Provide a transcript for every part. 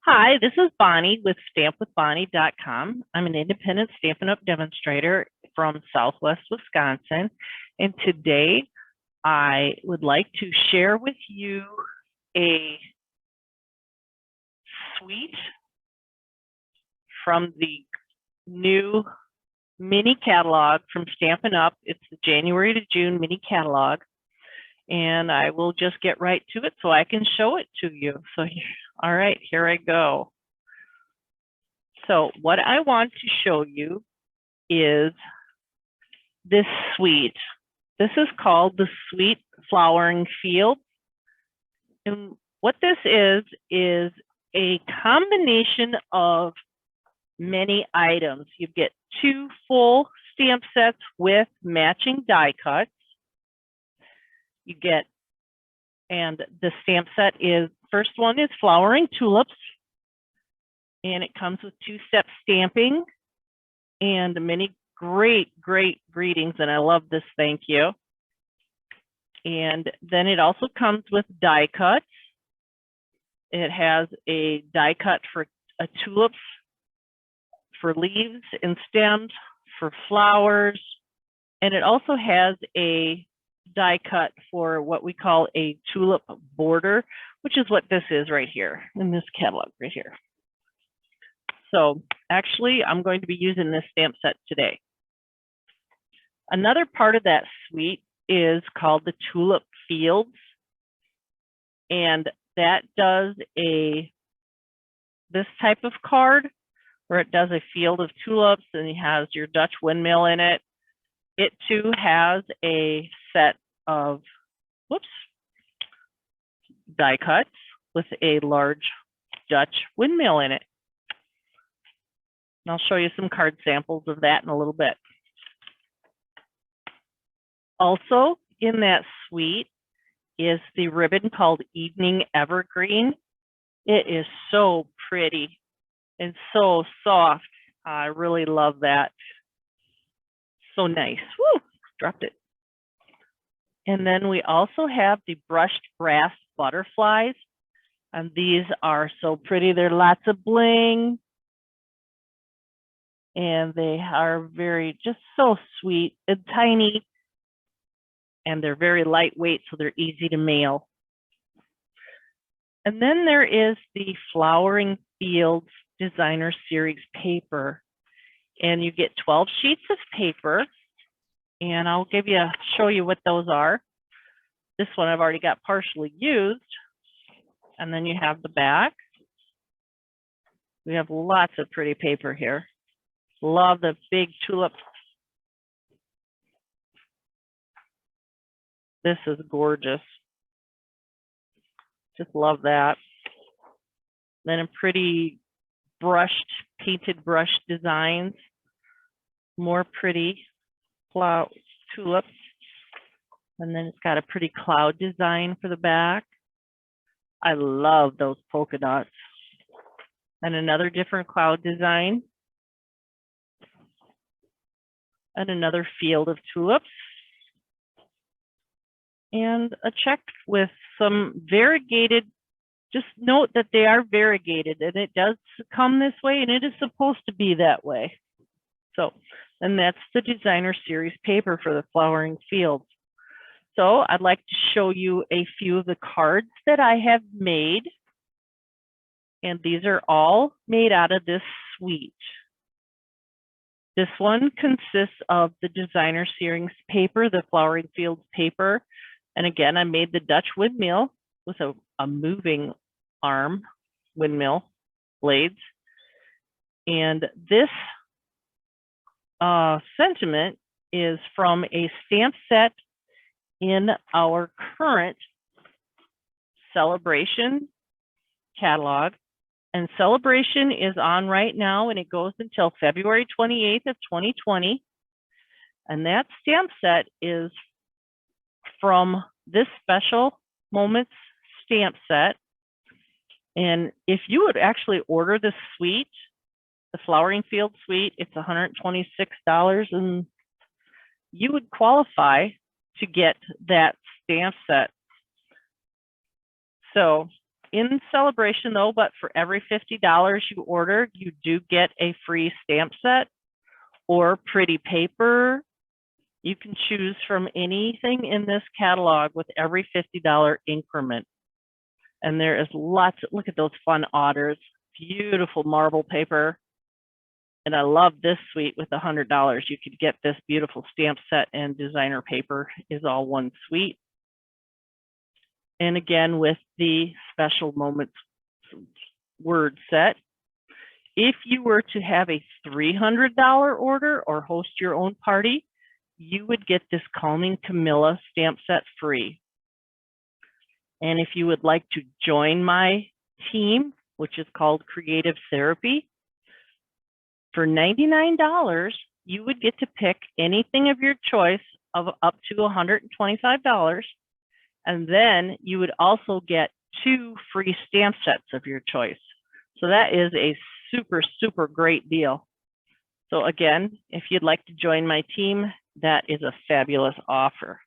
Hi, this is Bonnie with stampwithbonnie.com. I'm an independent Stampin' Up! Demonstrator from Southwest Wisconsin. And today I would like to share with you a suite from the new mini catalog from Stampin' Up! It's the January to June mini catalog. And I will just get right to it so I can show it to you. So, all right, here I go. So what I want to show you is this suite. This is called the Suite Flowering Fields. And what this is a combination of many items. You get 2 full stamp sets with matching die cuts. You get, and the stamp set is, first one is Flowering Tulips. And it comes with 2-step stamping and many great greetings. And I love this, thank you. And then it also comes with die cuts. It has a die cut for tulips, for leaves and stems, for flowers. And it also has a die cut for what we call a tulip border, which is what this is right here in this catalog right here. So actually, I'm going to be using this stamp set today. Another part of that suite is called the Tulip Fields. And that does this type of card where it does a field of tulips and it has your Dutch windmill in it. It too has a set of, die cuts with a large Dutch windmill in it. And I'll show you some card samples of that in a little bit. Also in that suite is the ribbon called Evening Evergreen. It is so pretty and so soft. I really love that. So nice. Woo, dropped it. And then we also have the brushed brass butterflies. And these are so pretty. They're lots of bling. And they are just so sweet and tiny. And they're very lightweight, so they're easy to mail. And then there is the Flowering Fields Designer Series paper. And you get 12 sheets of paper. And I'll show you what those are. This one I've already got partially used. And then you have the back. We have lots of pretty paper here. Love the big tulip. This is gorgeous. Just love that. Then a pretty painted brush designs. More pretty tulips. And then it's got a pretty cloud design for the back. I love those polka dots. And another different cloud design. And another field of tulips. And a check with some variegated. Just note that they are variegated, and it does come this way, and it is supposed to be that way. So, and that's the Designer Series paper for the Flowering Fields. So I'd like to show you a few of the cards that I have made. And these are all made out of this suite. This one consists of the Designer Series paper, the Flowering Fields paper. And again, I made the Dutch windmill with a moving arm windmill blades. And this sentiment is from a stamp set in our current Celebration catalog. And Celebration is on right now, and it goes until February 28th of 2020. And that stamp set is from this Special Moments stamp set. And if you would actually order the suite, the Flowering Field suite, it's $126, and you would qualify to get that stamp set. So in celebration though, but for every $50 you order, you do get a free stamp set or pretty paper. You can choose from anything in this catalog with every $50 increment. And there is lots of, look at those fun otters, beautiful marble paper. And I love this suite with $100. You could get this beautiful stamp set and designer paper is all one suite. And again, with the special moments word set, if you were to have a $300 order or host your own party, you would get this Calming Camilla stamp set free. And if you would like to join my team, which is called Creative Therapy, for $99, you would get to pick anything of your choice of up to $125. And then you would also get 2 free stamp sets of your choice. So that is a super, super great deal. So again, if you'd like to join my team, that is a fabulous offer.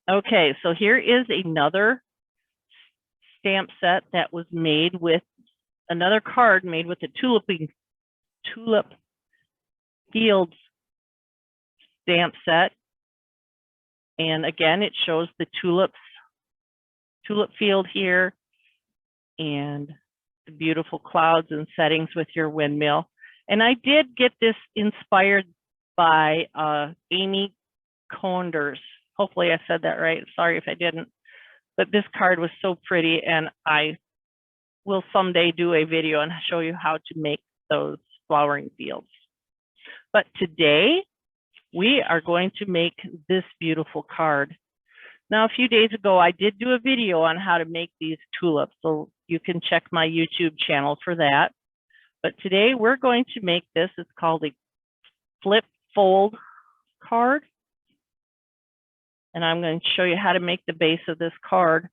Okay, so here is another stamp set that was made with another card made with the Tulip Fields stamp set. And again, it shows the tulip field here and the beautiful clouds and settings with your windmill. And I did get this inspired by Amy Conders. Hopefully I said that right. Sorry if I didn't. But this card was so pretty, and I will someday do a video and show you how to make those flowering fields. But today, we are going to make this beautiful card. Now, a few days ago, I did do a video on how to make these tulips, so you can check my YouTube channel for that. But today, we're going to make this. It's called a flip fold card. And I'm going to show you how to make the base of this card.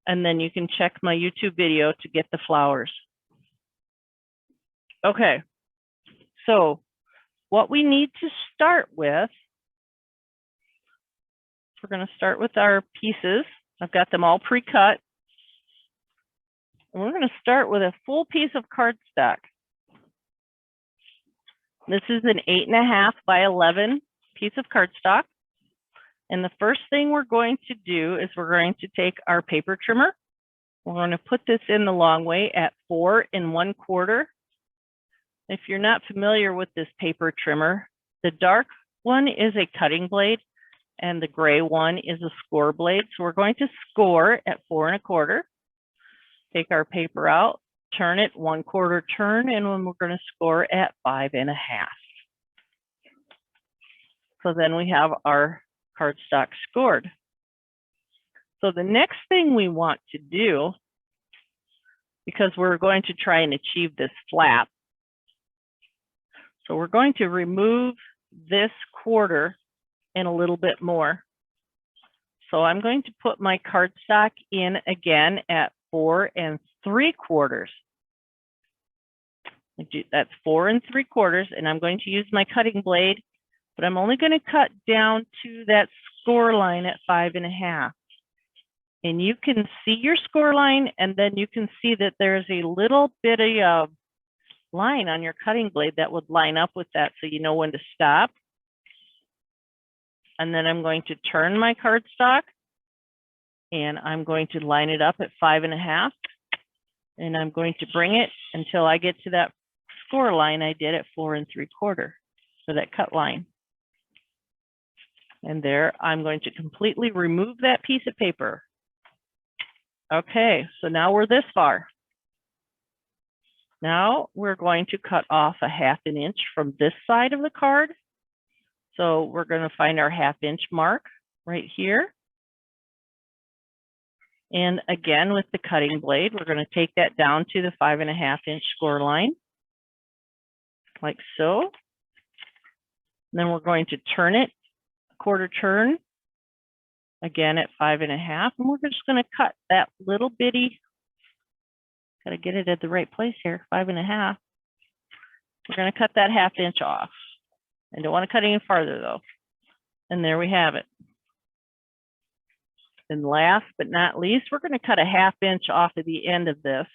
And then you can check my YouTube video to get the flowers. Okay, so what we need to start with, we're going to start with our pieces. I've got them all pre-cut. And we're going to start with a full piece of cardstock. This is an 8.5 by 11 piece of cardstock. And the first thing we're going to do is we're going to take our paper trimmer. We're going to put this in the long way at 4 1/4. If you're not familiar with this paper trimmer, the dark one is a cutting blade and the gray one is a score blade. So we're going to score at 4 1/4. Take our paper out, turn it 1/4 turn, and then we're going to score at 5 1/2. So then we have our cardstock scored. So the next thing we want to do, because we're going to try and achieve this flap, so we're going to remove this quarter and a little bit more. So I'm going to put my cardstock in again at 4 3/4. That's 4 3/4, and I'm going to use my cutting blade, but I'm only going to cut down to that score line at 5 1/2. And you can see your score line, and then you can see that there's a little bit of line on your cutting blade that would line up with that, so you know when to stop. And then I'm going to turn my cardstock, and I'm going to line it up at 5 1/2. And I'm going to bring it until I get to that score line I did at 4 3/4, so that cut line. And there, I'm going to completely remove that piece of paper. Okay, so now we're this far. Now we're going to cut off a 1/2 inch from this side of the card. So we're going to find our 1/2 inch mark right here. And again, with the cutting blade, we're going to take that down to the 5 1/2 inch score line, like so. And then we're going to turn it a 1/4 turn, again at 5 1/2. And we're just going to cut that little bitty, got to get it at the right place here, 5 1/2. We're going to cut that 1/2 inch off. I don't want to cut any farther though. And there we have it. And last but not least, we're going to cut a 1/2 inch off of the end of this.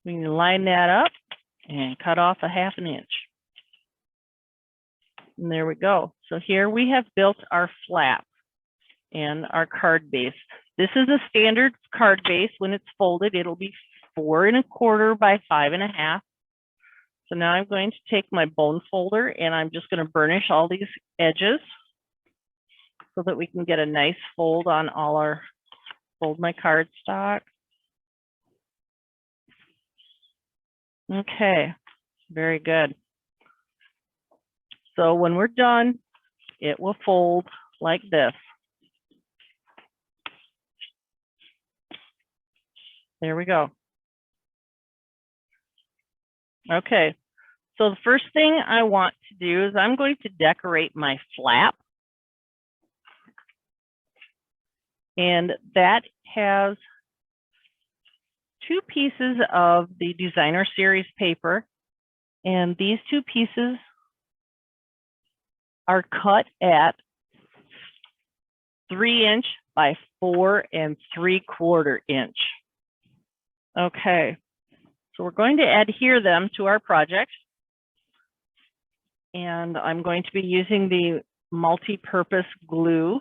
We can line that up and cut off a 1/2 inch. And there we go. So here we have built our flap and our card base. This is a standard card base. When it's folded, it'll be 4 1/4 by 5 1/2. So now I'm going to take my bone folder and I'm just going to burnish all these edges so that we can get a nice fold on all our, fold my cardstock. Okay, very good. So when we're done, it will fold like this. There we go. Okay, so the first thing I want to do is I'm going to decorate my flap. And that has 2 pieces of the Designer Series paper. And these 2 pieces are cut at 3 inch by 4 3/4 inch. Okay, so we're going to adhere them to our project. And I'm going to be using the multi-purpose glue.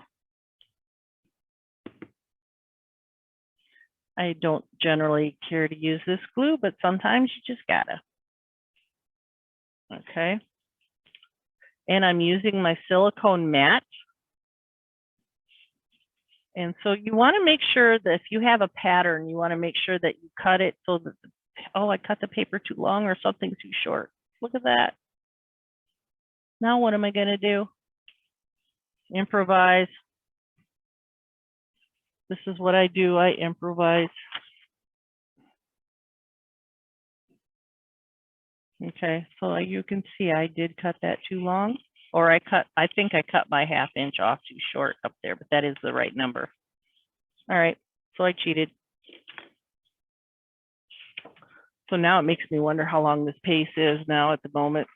I don't generally care to use this glue, but sometimes you just gotta. Okay. And I'm using my silicone mat. And so you want to make sure that if you have a pattern, you want to make sure that you cut it so that, oh, I cut the paper too long or something too short. Look at that. Now what am I going to do? Improvise. This is what I do. I improvise. Okay, so you can see I did cut that too long, or I think I cut my 1/2 inch off too short up there, but that is the right number. All right, so I cheated. So now it makes me wonder how long this pace is now at the moment,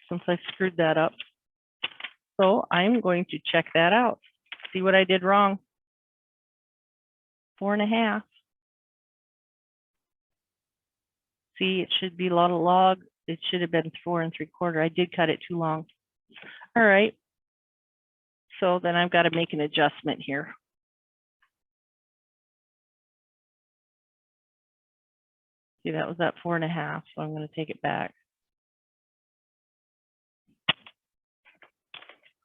since I screwed that up. So I'm going to check that out, see what I did wrong. 4 1/2. See, it should be a lot of log. It should have been 4 3/4. I did cut it too long. All right. So then I've got to make an adjustment here. See, that was at 4 1/2. So I'm going to take it back.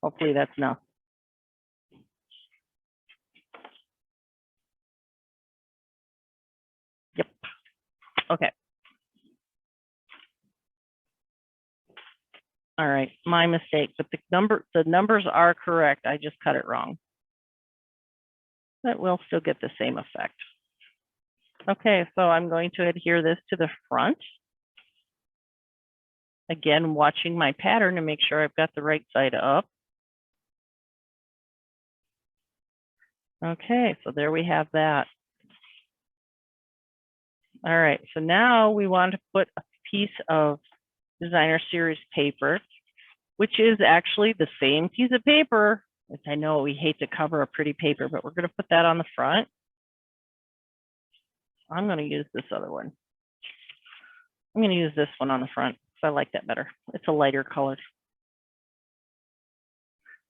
Hopefully that's enough. Yep. Okay. All right, my mistake, but the numbers are correct. I just cut it wrong. But we'll still get the same effect. Okay, so I'm going to adhere this to the front. Again, watching my pattern to make sure I've got the right side up. Okay, so there we have that. All right, so now we want to put a piece of Designer Series paper, which is actually the same piece of paper, which I know we hate to cover a pretty paper, but we're going to put that on the front. I'm going to use this other one. I'm going to use this one on the front because I like that better. It's a lighter color.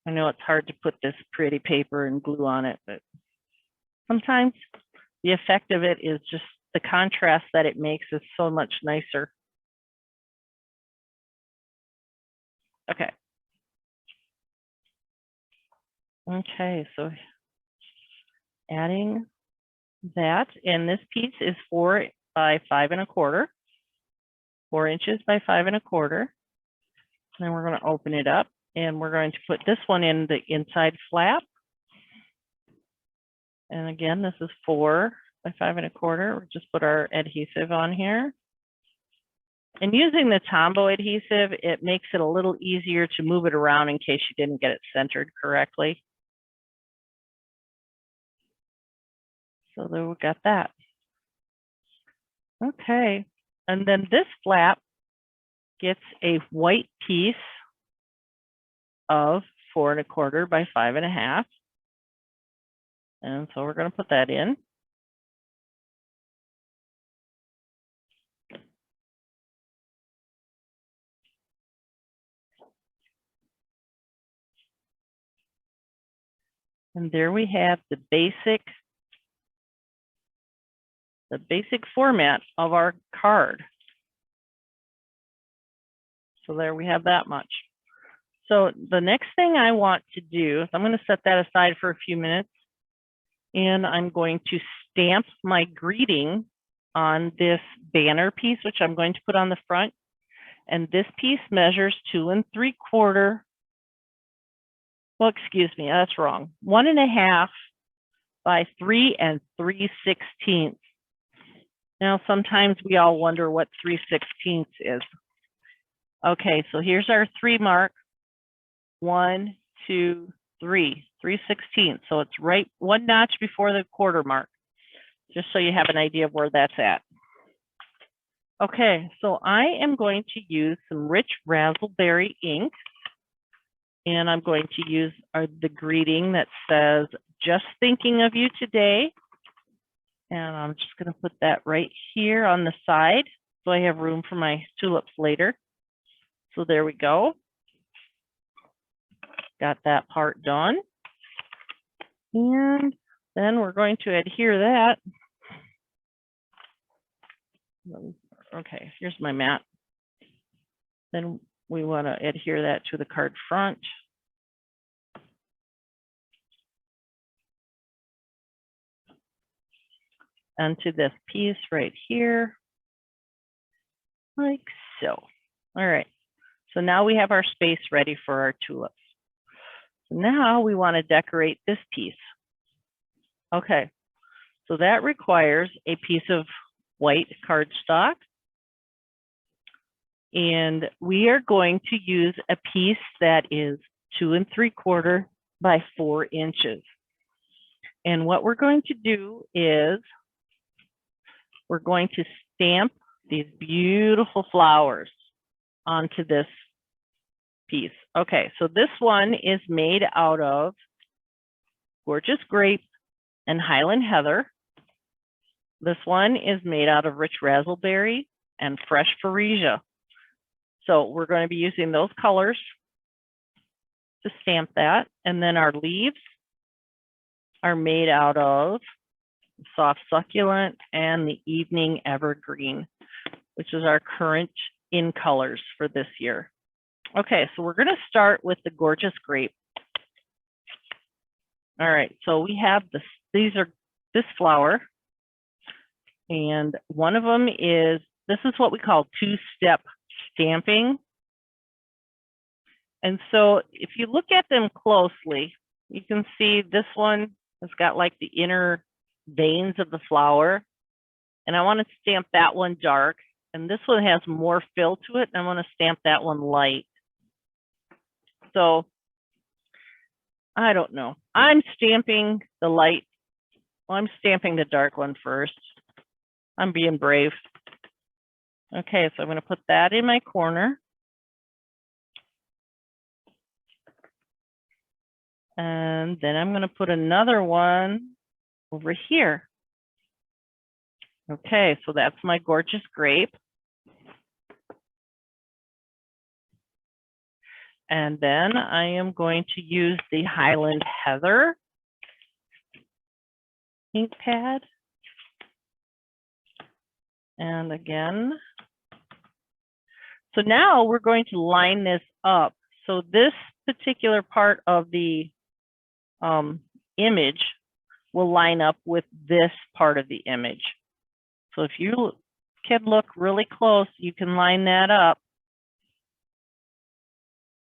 I know it's hard to put this pretty paper and glue on it, but sometimes the effect of it is just the contrast that it makes is so much nicer. Okay. Okay, so adding that, and this piece is 4 by 5 1/4, 4 inches by 5 1/4. Then we're going to open it up and we're going to put this one in the inside flap. And again, this is 4 by 5 1/4. We'll just put our adhesive on here. And using the Tombow adhesive, it makes it a little easier to move it around in case you didn't get it centered correctly. So there we got that. Okay, and then this flap gets a white piece of 4 1/4 by 5 1/2. And so we're going to put that in. And there we have the basic format of our card. So there we have that much. So the next thing I want to do is I'm going to set that aside for a few minutes, and I'm going to stamp my greeting on this banner piece, which I'm going to put on the front. And this piece measures 2 3/4. Well, excuse me, that's wrong. 1.5 by 3 3/16. Now, sometimes we all wonder what 3/16 is. Okay, so here's our 3 mark. 1, 2, 3, 3/16. So it's right 1 notch before the quarter mark, just so you have an idea of where that's at. Okay, so I am going to use some rich raspberry ink, and I'm going to use the greeting that says, "Just thinking of you today." And I'm just going to put that right here on the side so I have room for my tulips later. So there we go. Got that part done. And then we're going to adhere that. Okay, here's my mat. Then we want to adhere that to the card front. And to this piece right here, like so. All right, so now we have our space ready for our tulips. So now we want to decorate this piece. Okay, so that requires a piece of white cardstock. And we are going to use a piece that is 2 3/4 by 4 inches. And what we're going to do is we're going to stamp these beautiful flowers onto this piece. Okay, so this one is made out of Gorgeous Grape and Highland Heather. This one is made out of Rich Raspberry and Fresh Freesia. So we're going to be using those colors to stamp that. And then our leaves are made out of Soft Succulent and the Evening Evergreen, which is our current in colors for this year. Okay, so we're going to start with the Gorgeous Grape. All right, so we have this flower, and one of them is, this is what we call 2-step stamping. And so if you look at them closely, you can see this one has got like the inner veins of the flower, and I want to stamp that one dark, and this one has more fill to it, and I want to stamp that one light. So I don't know, I'm stamping the light. Well, I'm stamping the dark one first. I'm being brave. Okay, so I'm going to put that in my corner. And then I'm going to put another one over here. Okay, so that's my Gorgeous Grape. And then I am going to use the Highland Heather ink pad. And again, so now we're going to line this up. So this particular part of the image will line up with this part of the image. So if you can look really close, you can line that up.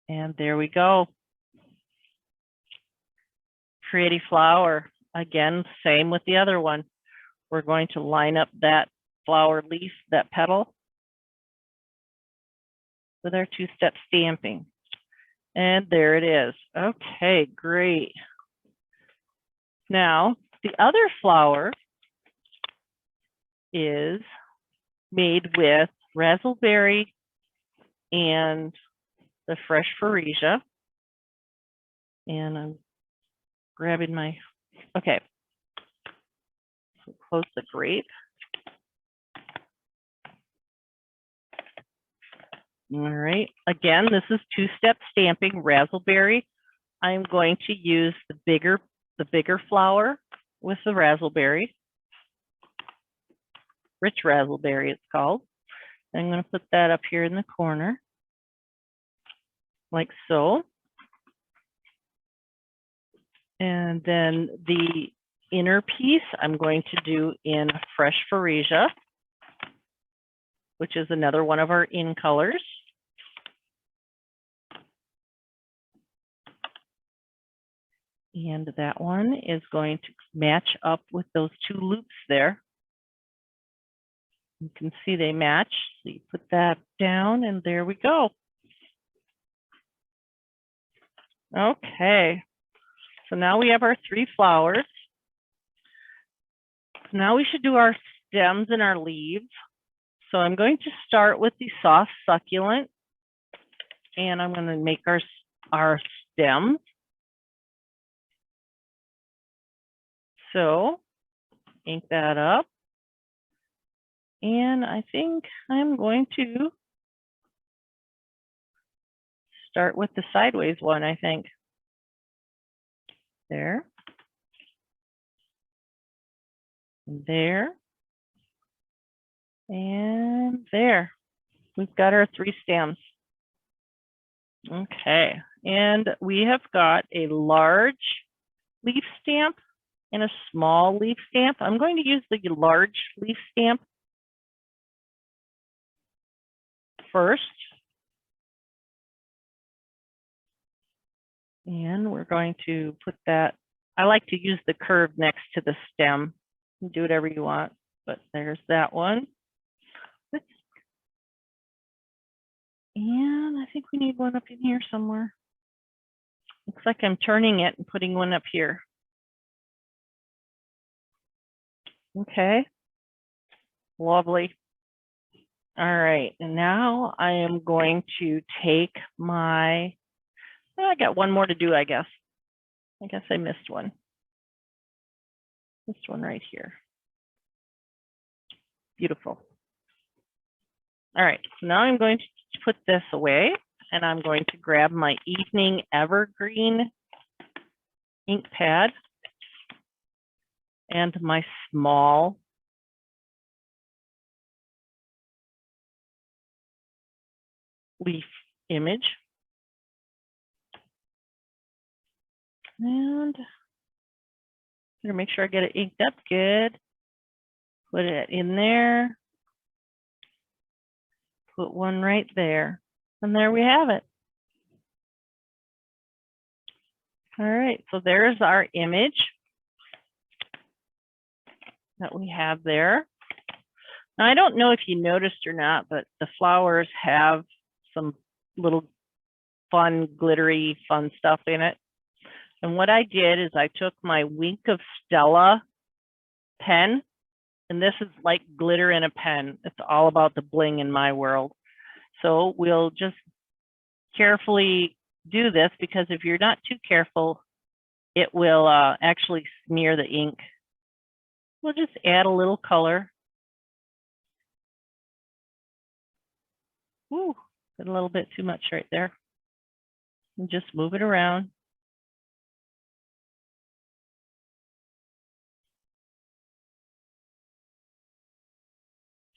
And there we go. Pretty flower. Again, same with the other one. We're going to line up that flower leaf, that petal, with our 2-step stamping. And there it is. Okay, great. Now, the other flower is made with raspberry and the Fresh Freesia. And I'm grabbing my, okay, Close the grape. All right, again, this is two-step stamping, razzleberry. I'm going to use the bigger flower with the razzleberry, rich razzleberry it's called. I'm going to put that up here in the corner, like so. And then the inner piece I'm going to do in fresh Fuchsia, which is another one of our in colors. And that one is going to match up with those two loops there. You can see they match. So you put that down and there we go. Okay. So now we have our 3 flowers. Now we should do our stems and our leaves. So I'm going to start with the soft succulent, and I'm going to make our stems. So ink that up. And I think I'm going to start with the sideways one, I think. There. There. And there. We've got our 3 stems. Okay. And we have got a large leaf stamp and a small leaf stamp. I'm going to use the large leaf stamp first. And we're going to put that, I like to use the curve next to the stem. You can do whatever you want, but there's that one. And I think we need one up in here somewhere. Looks like I'm turning it and putting one up here. Okay. Lovely. All right, and now I am going to take my, I got one more to do, I guess. I guess I missed one. This one right here. Beautiful. All right, so now I'm going to put this away, and I'm going to grab my Evening Evergreen ink pad and my small leaf image. And I'm gonna make sure I get it inked up good. Put it in there. Put one right there. And there we have it. All right, so there's our image that we have there. Now, I don't know if you noticed or not, but the flowers have some little fun, glittery, fun stuff in it. And what I did is I took my Wink of Stella pen, and this is like glitter in a pen. It's all about the bling in my world. So we'll just carefully do this, because if you're not too careful, it will actually smear the ink. We'll just add a little color. Ooh, a little bit too much right there. And just move it around.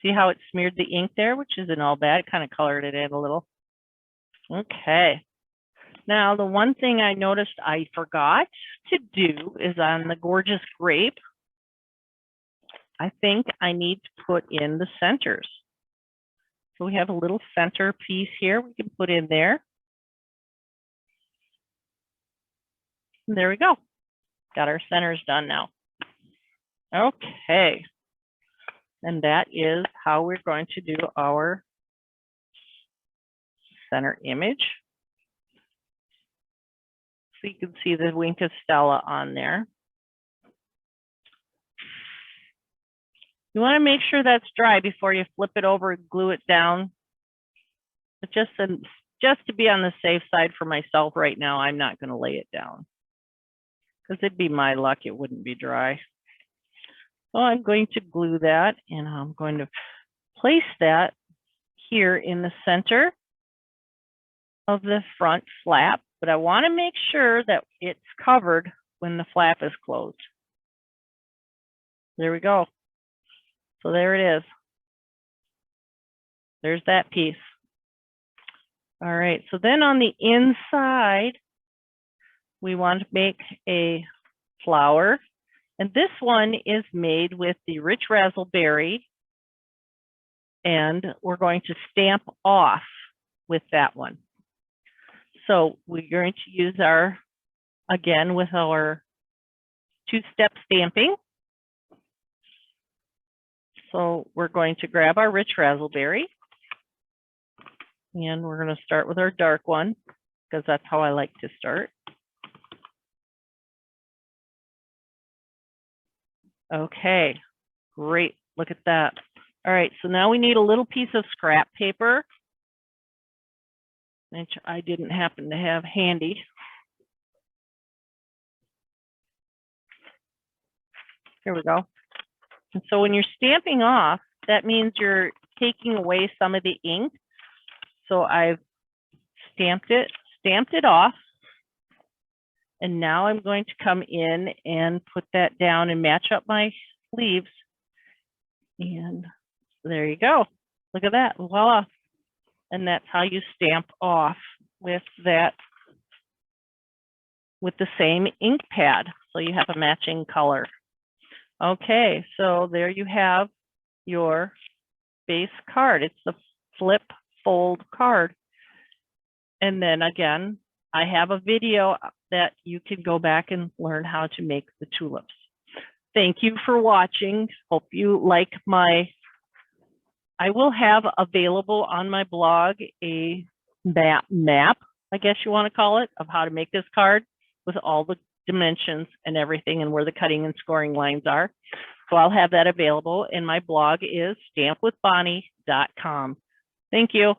See how it smeared the ink there, which isn't all bad. Kind of colored it in a little. Okay. Now, the one thing I noticed I forgot to do is on the gorgeous grape, I think I need to put in the centers. So we have a little center piece here we can put in there. And there we go. Got our centers done now. Okay. And that is how we're going to do our center image. So you can see the Wink of Stella on there. You want to make sure that's dry before you flip it over and glue it down. But just to be on the safe side for myself right now, I'm not going to lay it down, because it'd be my luck it wouldn't be dry. So I'm going to glue that, and I'm going to place that here in the center of the front flap, but I want to make sure that it's covered when the flap is closed. There we go. So there it is. There's that piece. All right, so then on the inside, we want to make a flower. And this one is made with the rich raspberry, and we're going to stamp off with that one. So we're going to use our, again, with our two-step stamping. So we're going to grab our rich raspberry, and we're going to start with our dark one, because that's how I like to start. Okay, great. Look at that. All right, so now we need a little piece of scrap paper, which I didn't happen to have handy. Here we go. And so when you're stamping off, that means you're taking away some of the ink. So I've stamped it off. And now I'm going to come in and put that down and match up my sleeves. And there you go. Look at that. Voila. And that's how you stamp off with that, with the same ink pad. So you have a matching color. Okay, so there you have your base card. It's the flip fold card. And then again, I have a video that you can go back and learn how to make the tulips. Thank you for watching. Hope you like I will have available on my blog a map, I guess you want to call it, of how to make this card with all the dimensions and everything and where the cutting and scoring lines are. So I'll have that available, and my blog is stampwithbonnie.com. Thank you.